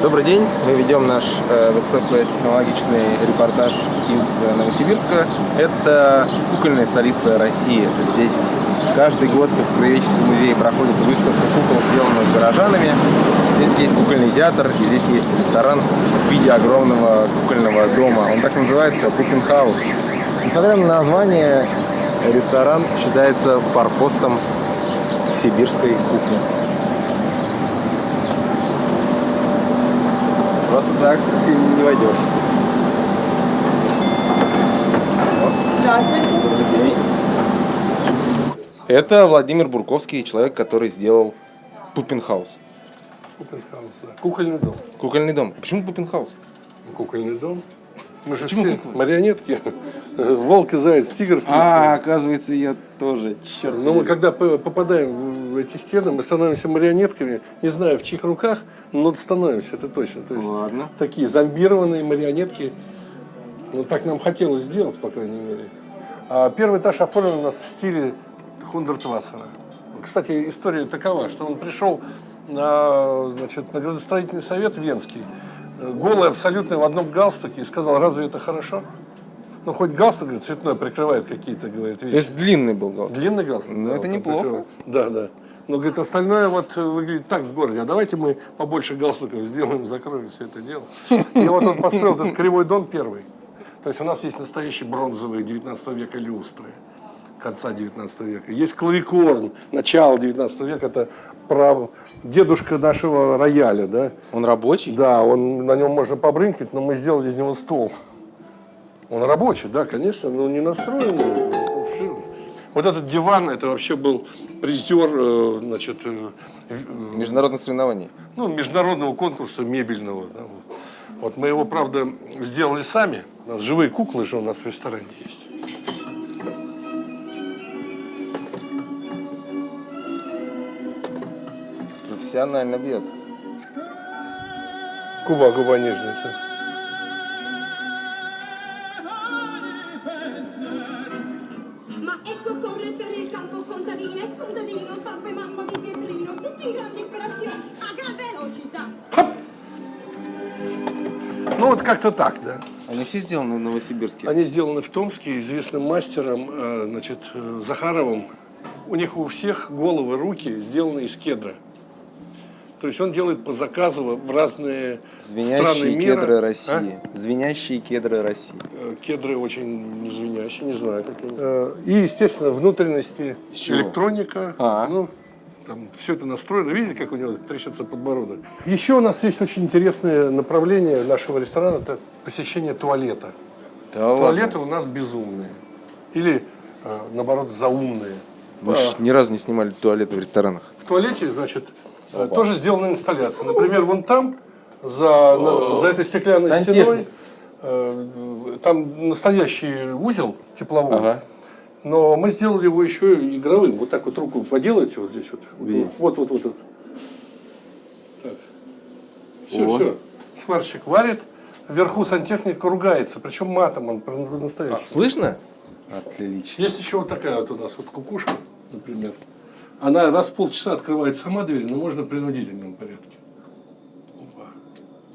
Добрый день, мы ведем наш высокотехнологичный репортаж из Новосибирска. Это кукольная столица России. Здесь каждый год в Краеведческом музее проходит выставка кукол, сделанных горожанами. Здесь есть кукольный театр, и здесь есть ресторан в виде огромного кукольного дома. Он так называется Пупин Хаус. Несмотря на название, ресторан считается форпостом сибирской кухни. Просто так не войдешь. Здравствуйте. Добрый день. Это Владимир Бурковский, человек, который сделал Пупин Хаус. Пупин Хаус, да. Кукольный дом. Кукольный дом. А почему Пупин Хаус? Кукольный дом. Мы же Почему все куклы? марионетки. Волк и заяц, тигр. Оказывается, я тоже. Черт. Но мы когда попадаем в эти стены, мы становимся марионетками, не знаю в чьих руках, но становимся, это точно. То есть Ладно. такие зомбированные марионетки. Ну так нам хотелось сделать, по крайней мере. А первый этаж оформлен у нас в стиле Хундертвассера. Кстати, история такова, что он пришел на градостроительный совет венский, голый абсолютно в одном галстуке, и сказал: разве это хорошо? Ну, хоть галстук, говорит, цветной прикрывает какие-то, говорит, вещи. То есть длинный был галстук? Длинный галстук. Ну, да, это вот неплохо. прикрывает. Да, да. Но, говорит, остальное вот выглядит так в городе. А давайте мы побольше галстуков сделаем, закроем все это дело. И вот он построил этот кривой дом первый. То есть у нас есть настоящие бронзовые 19 века люстры, конца 19 века. Есть клавикорн, начало 19 века, это дедушка нашего рояля, да. Он рабочий? Да, на нем можно побрынкать, но мы сделали из него стол. Он рабочий, да, конечно, но не настроенный. Вот этот диван, это вообще был призер, Международных соревнований. международного конкурса мебельного. Да, вот. Вот мы его, правда, сделали сами. У нас живые куклы же у нас в ресторане есть. Профессионально бьет. Губа нежная. Ma ecco corre per il campo contadine, contadino, papà e mamma di Pietrino, tutti in grande disperazione, a gran velocità. Ну вот как-то так, да. Они все сделаны в Новосибирске? Они сделаны в Томске известным мастером Захаровым. У них у всех головы, руки сделаны из кедра. То есть он делает по заказу в разные страны Звенящие мира. кедры России. Звенящие кедры России. Кедры очень не звенящие, не знаю какие. И, естественно, внутренности, электроника. Там все это настроено. Видите, как у него трясется подбородок? Еще у нас есть очень интересное направление нашего ресторана. Это посещение туалета. Да Туалеты ладно? у нас безумные. Или, наоборот, заумные. Мы ж ни разу не снимали туалеты в ресторанах. В туалете, тоже сделана инсталляция. Например, вон там, за этой стеклянной Сантехник. стеной, там настоящий узел тепловой. Ага. Но мы сделали его еще и игровым. Вот так вот руку поделаете вот здесь вот. Вот. Так. Все. Сварщик варит, вверху сантехник ругается, причем матом, он настоящий. Слышно? Отлично. Есть еще вот такая вот у нас вот кукушка, например. Она раз в полчаса открывает сама дверь, но можно в принудительном порядке.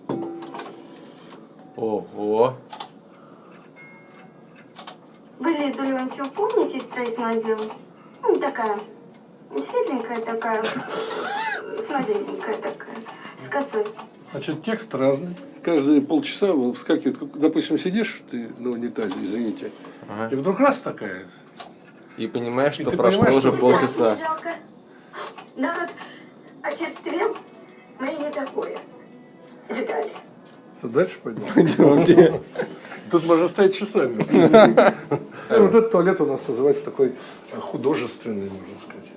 Опа. Ого. Вы, Лиза Леонтьев, помните строительное отдел? Ну, такая, светленькая такая, смазливенькая такая, с косой. Значит, текст разный. Каждые полчаса вскакивает, допустим, сидишь ты на унитазе, извините, и вдруг раз такая. И понимаешь, что ты прошло понимаешь, уже что- полчаса. Не жалко. Народ очерствел, мы не такое видали. Что, дальше пойдем? Тут можно стоять часами. Вот этот туалет у нас называется такой художественный, можно сказать.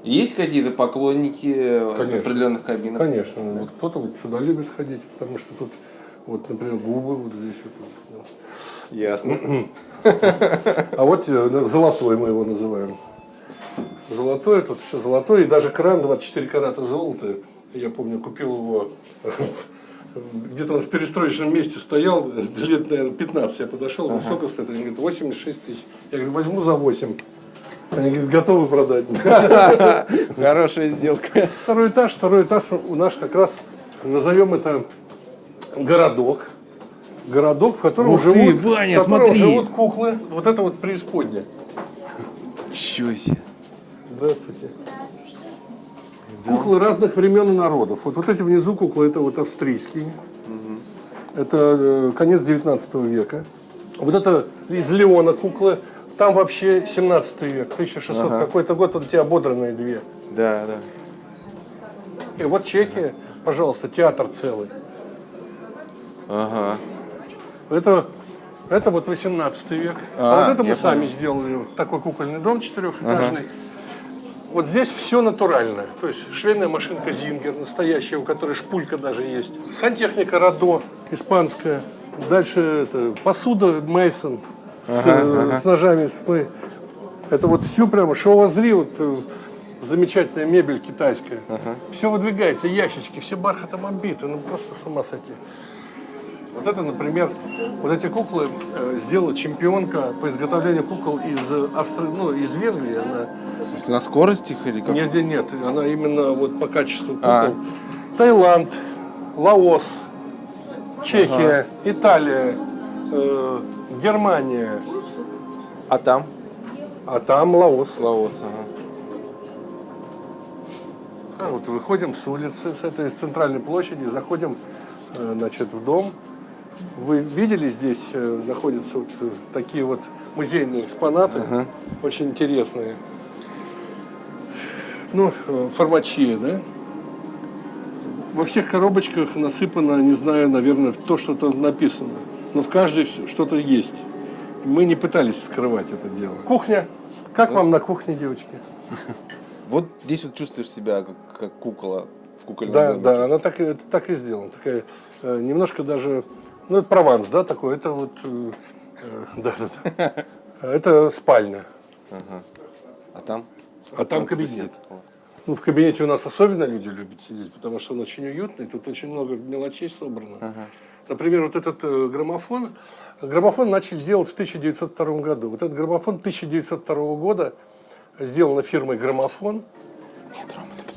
Есть какие-то поклонники Конечно. определенных кабинок? Конечно. Вот кто-то вот сюда любит ходить, потому что тут, вот, например, губы вот здесь вот. Ясно. А вот золотой мы его называем. Золотой, тут все золотое, и даже кран 24 карата золота. Я помню, купил его, где-то он в перестроечном месте стоял, лет, наверное, 15. Я подошел, сколько стоит? Они говорят, 86 тысяч. Я говорю, возьму за 8. Они говорят, готовы продать. Хорошая сделка. Второй этаж у нас как раз назовем это городок. Городок, в котором, Ух ты, живут, Ваня, в котором смотри. живут куклы. Вот это вот преисподняя. Чё себе. Здравствуйте. Куклы разных времен и народов. Вот эти внизу куклы, это вот австрийские. Это конец 19 века. Вот это из Леона куклы. Там вообще 17 век, 1600 какой-то год, вот эти ободранные две. Да, да. И вот Чехия, пожалуйста, театр целый. Ага. Это вот 18 век. А, вот это мы я сами понял. сделали. Вот такой кукольный дом четырехэтажный. Вот здесь все натуральное. То есть швейная машинка Зингер, настоящая, у которой шпулька даже есть. Сантехника Радо, испанская. Дальше это посуда Мейсон с ножами. Это вот все прямо, что возри, вот замечательная мебель китайская. Все выдвигается, ящички, все бархатом оббиты. Ну просто с ума сойти. Вот это, например, вот эти куклы сделала чемпионка по изготовлению кукол из из Венгрии. Она... В смысле, на скорость их или как? Нет, она именно вот по качеству кукол. Таиланд, Лаос, Чехия, Италия, Германия, А там? а там Лаос. Лаос, ага. Вот выходим с улицы, с этой центральной площади, заходим, значит, в дом. Вы видели, здесь находятся вот такие вот музейные экспонаты, очень интересные. Ну, формачи, да? Во всех коробочках насыпано, не знаю, наверное, то, что там написано. Но в каждой что-то есть. Мы не пытались скрывать это дело. Кухня. Как вам на кухне, девочки? Вот здесь вот чувствуешь себя как кукла в кукольном Да, домике. да, она так и сделана. Такая, немножко даже, ну, это Прованс, да, такой, это вот, да. Это спальня. А там? А там кабинет. Ну, в кабинете у нас особенно люди любят сидеть, потому что он очень уютный, тут очень много мелочей собрано. Например, вот этот граммофон начали делать в 1902 году. Вот этот граммофон 1902 года сделана фирмой «Граммофон».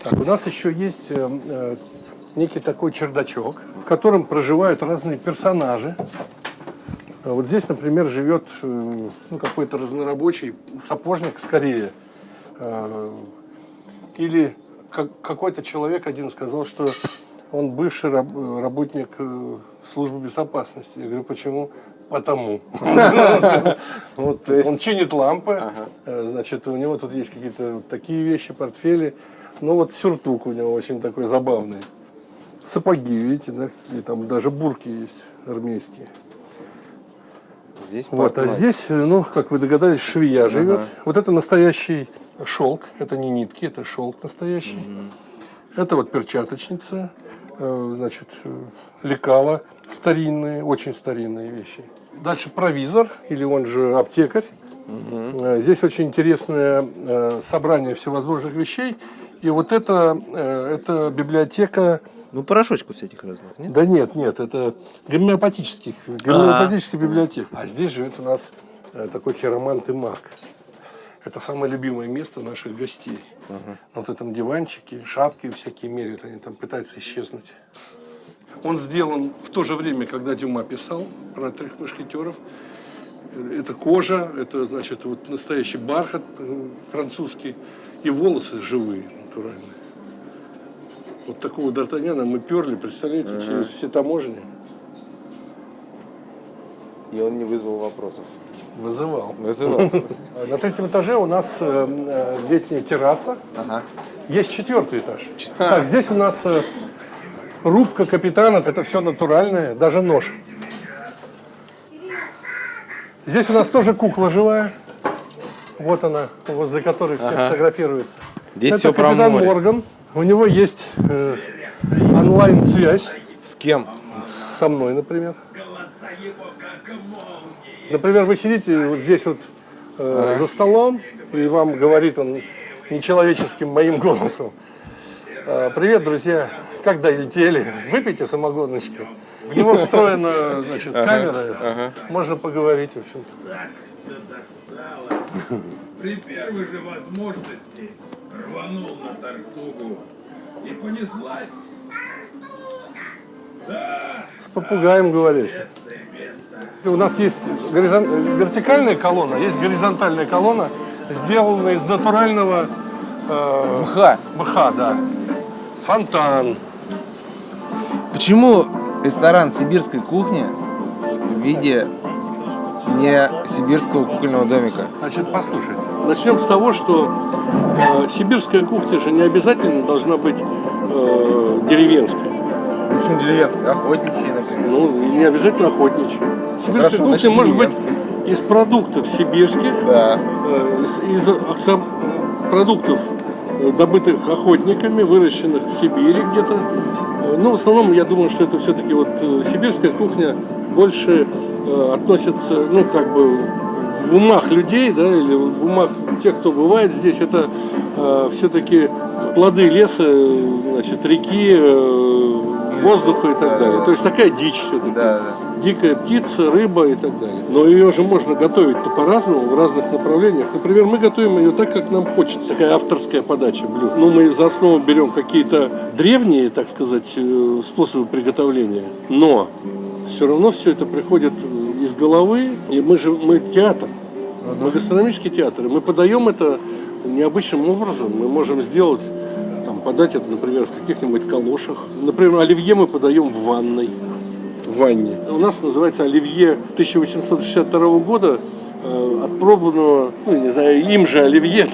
Так, у нас еще есть некий такой чердачок, в котором проживают разные персонажи. Вот здесь, например, живет какой-то разнорабочий, сапожник скорее. Или какой-то человек один сказал, что он бывший работник службы безопасности. Я говорю, почему? Потому. Он чинит лампы, значит, у него тут есть какие-то такие вещи, портфели. Ну вот сюртук у него очень такой забавный. Сапоги, видите, да, какие там даже бурки есть армейские. Здесь Вот, а здесь, ну, как вы догадались, швея живет. Вот это настоящий шелк, это не нитки, это шелк настоящий. Это вот перчаточница, значит, лекала старинные, очень старинные вещи. Дальше провизор, или он же аптекарь. Здесь очень интересное собрание всевозможных вещей. И вот это библиотека. Ну, порошочков всяких разных, нет? Да нет, это гомеопатическая библиотека. А здесь живет у нас такой хиромант и маг. Это самое любимое место наших гостей. На вот этом диванчике, шапки всякие меряют, они там пытаются исчезнуть. Он сделан в то же время, когда Дюма писал про трех мушкетеров. Это кожа, это, значит, вот настоящий бархат французский. И волосы живые, натуральные. Вот такого Д'Артаньяна мы перли, представляете, через все таможни. И он не вызвал вопросов. Вызывал. Вызывал. На третьем этаже у нас летняя терраса. Есть четвертый этаж. Так, здесь у нас рубка капитана, это все натуральное, даже нож. Здесь у нас тоже кукла живая. Вот она, возле которой все фотографируются. Здесь это все про капитан море. Морган. У него есть онлайн-связь С кем? со мной, например. Например, вы сидите вот здесь вот за столом, и вам говорит он нечеловеческим моим голосом: «Привет, друзья, как долетели? Выпейте самогоночку». В него встроена, значит, камера, можно поговорить, в общем-то. При первой же возможности рванул на Тартугу и понеслась. С попугаем говоришь. У нас есть вертикальная колонна, есть горизонтальная колонна, сделанная из натурального мха, да. Фонтан. Почему ресторан сибирской кухни в виде не сибирского кукольного домика? Значит, послушайте. Начнем с того, что сибирская кухня же не обязательно должна быть деревенской. Почему деревенская? Охотничья, например. Ну, не обязательно охотничья. Сибирская Хорошо, кухня значит, может быть деревенская. из продуктов сибирских, Да. из продуктов, добытых охотниками, выращенных в Сибири где-то. Но в основном, я думаю, что это все-таки вот сибирская кухня больше относится, ну, как бы в умах людей, да, или в умах тех, кто бывает здесь, это все-таки плоды леса, значит, реки, воздуха и так далее. То есть такая дичь все-таки. Да, да. Дикая птица, рыба и так далее. Но ее же можно готовить-то по-разному, в разных направлениях. Например, мы готовим ее так, как нам хочется. Такая авторская подача блюд. Ну, мы за основу берем какие-то древние, так сказать, способы приготовления. Но все равно все это приходит из головы. И мы театр. Мы гастрономический театр. И мы подаем это необычным образом. Мы можем сделать, подать это, например, в каких-нибудь калошах. Например, оливье мы подаем в ванной. В ванне. У нас называется оливье 1862 года, отпробованного, ну, не знаю, им же оливье,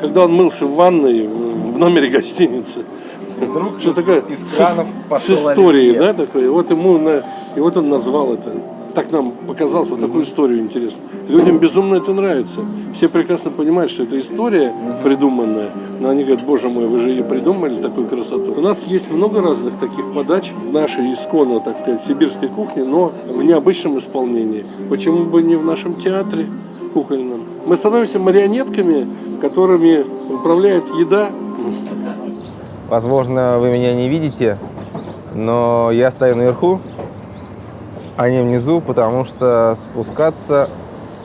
когда он мылся в ванной в номере гостиницы. Вдруг что такое из кранов с историей, да, такой. И вот и вот он назвал это. Так нам показалось, вот такую историю интересную. Людям безумно это нравится. Все прекрасно понимают, что это история придуманная. Но они говорят: боже мой, вы же ее придумали, такую красоту. У нас есть много разных таких подач нашей исконно, так сказать, сибирской кухни, но в необычном исполнении. Почему бы не в нашем театре кукольном? Мы становимся марионетками, которыми управляет еда. Возможно, вы меня не видите, но я стою наверху, а не внизу, потому что спускаться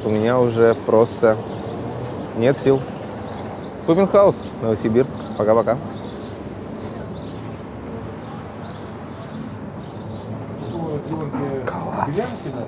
у меня уже просто нет сил. Кубинхаус, Новосибирск. Пока-пока. Класс.